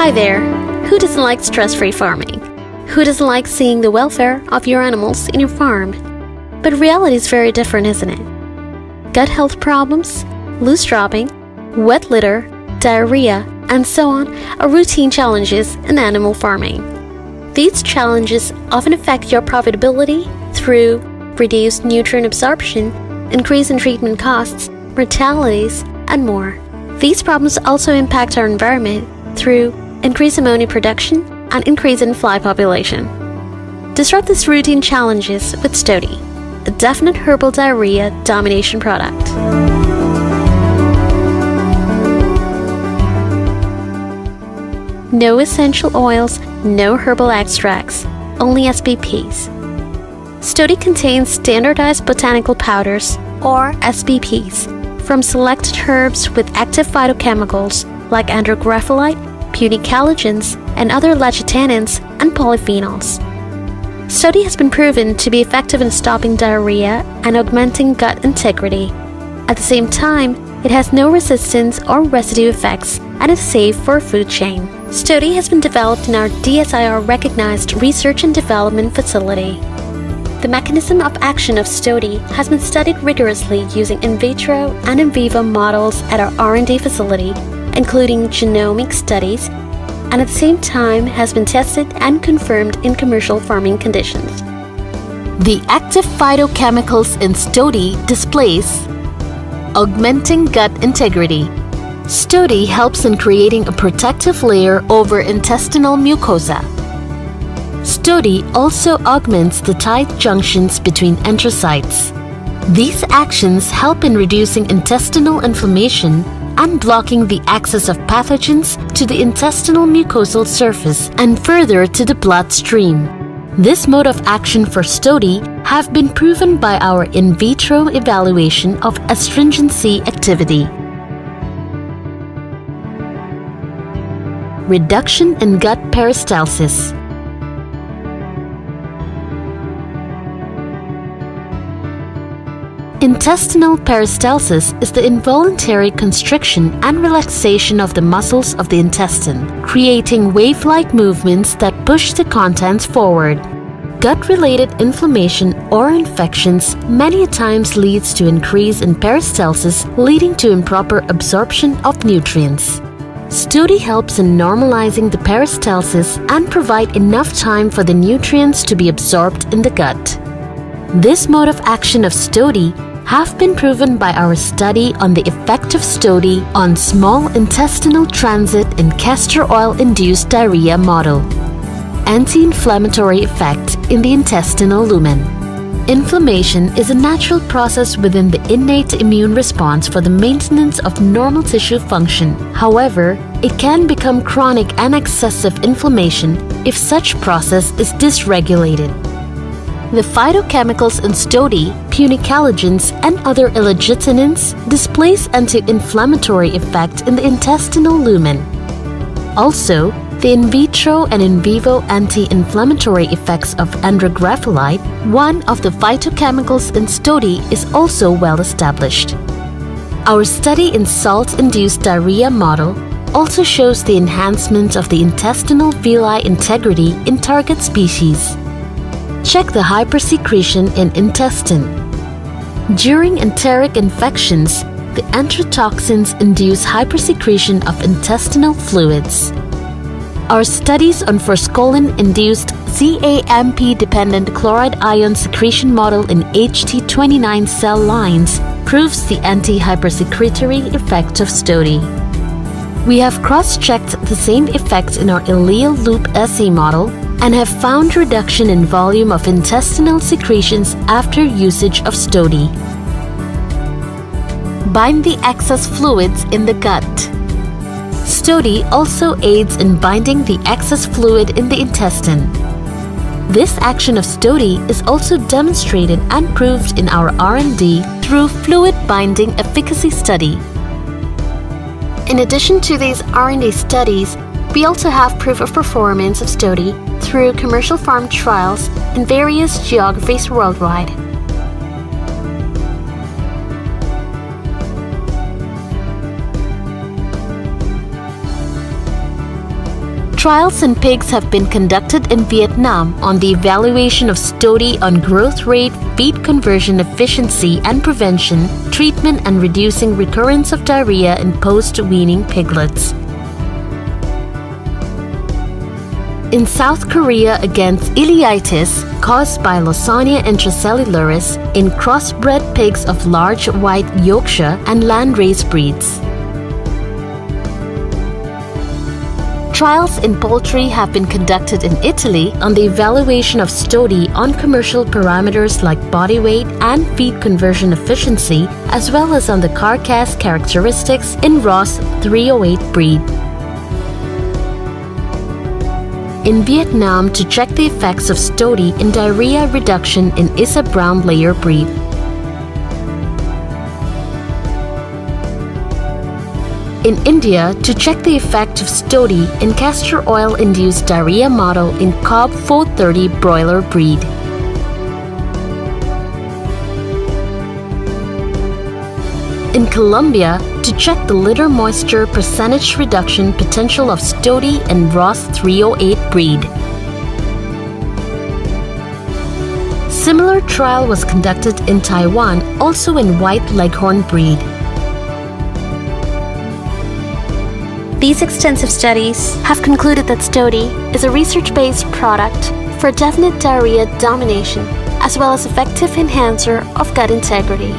Hi there! Who doesn't like stress-free farming? Who doesn't like seeing the welfare of your animals in your farm? But reality is very different, isn't it? Gut health problems, loose dropping, wet litter, diarrhea, and so on are routine challenges in animal farming. These challenges often affect your profitability through reduced nutrient absorption, increase in treatment costs, mortalities, and more. These problems also impact our environment through increased ammonia production and increase in fly population. Disrupt these routine challenges with Stodi, a definite herbal diarrhea domination product. No essential oils, no herbal extracts, only SBPs. Stodi contains standardized botanical powders, or SBPs, from selected herbs with active phytochemicals like andrographolite, puny calogens, and other lecithinins and polyphenols. Stodi has been proven to be effective in stopping diarrhea and augmenting gut integrity. At the same time, it has no resistance or residue effects and is safe for a food chain. Stodi has been developed in our DSIR-recognized research and development facility. The mechanism of action of Stodi has been studied rigorously using in vitro and in vivo models at our R&D facility, including genomic studies, and at the same time has been tested and confirmed in commercial farming conditions. The active phytochemicals in Stodi displays augmenting gut integrity. Stodi helps in creating a protective layer over intestinal mucosa. Stodi also augments the tight junctions between enterocytes. These actions help in reducing intestinal inflammation and blocking the access of pathogens to the intestinal mucosal surface and further to the bloodstream. This mode of action for Stodi have been proven by our in vitro evaluation of astringency activity. Reduction in gut peristalsis. Intestinal peristalsis is the involuntary constriction and relaxation of the muscles of the intestine, creating wave-like movements that push the contents forward. Gut-related inflammation or infections many times leads to increase in peristalsis, leading to improper absorption of nutrients. Stodi helps in normalizing the peristalsis and provide enough time for the nutrients to be absorbed in the gut. This mode of action of Stodi have been proven by our study on the effect of Stodi on small intestinal transit in castor oil-induced diarrhea model. Anti-inflammatory effect in the intestinal lumen. Inflammation is a natural process within the innate immune response for the maintenance of normal tissue function. However, it can become chronic and excessive inflammation if such process is dysregulated. The phytochemicals in Stodi, puny calogens, and other illegitimins displays anti-inflammatory effect in the intestinal lumen. Also, the in vitro and in vivo anti-inflammatory effects of andrographolite, one of the phytochemicals in Stodi, is also well established. Our study in salt-induced diarrhea model also shows the enhancement of the intestinal villi integrity in target species. Check the hypersecretion in intestine. During enteric infections, the enterotoxins induce hypersecretion of intestinal fluids. Our studies on forskolin-induced CAMP-dependent chloride ion secretion model in HT29 cell lines proves the anti-hypersecretory effect of Stodi. We have cross-checked the same effect in our ileal loop assay model and have found reduction in volume of intestinal secretions after usage of Stodi. Bind the excess fluids in the gut. Stodi also aids in binding the excess fluid in the intestine. This action of Stodi is also demonstrated and proved in our R&D through fluid binding efficacy study. In addition to these R&D studies, we also have proof of performance of Stodi through commercial farm trials in various geographies worldwide. Trials in pigs have been conducted in Vietnam on the evaluation of Stodi on growth rate, feed conversion efficiency and prevention, treatment and reducing recurrence of diarrhea in post-weaning piglets. In South Korea against ileitis caused by Lawsonia intracellularis in crossbred pigs of large white Yorkshire and Landrace breeds. Trials in poultry have been conducted in Italy on the evaluation of Stodi on commercial parameters like body weight and feed conversion efficiency, as well as on the carcass characteristics in Ross 308 breed. In Vietnam to check the effects of Stodi in diarrhea reduction in Isa brown layer breed. In India to check the effect of Stodi in castor oil-induced diarrhea model in Cobb 430 broiler breed. In Colombia to check the litter moisture percentage reduction potential of Stodi in Ross 308 breed. Similar trial was conducted in Taiwan, also in white leghorn breed. These extensive studies have concluded that Stodi is a research-based product for definite diarrhea domination, as well as effective enhancer of gut integrity.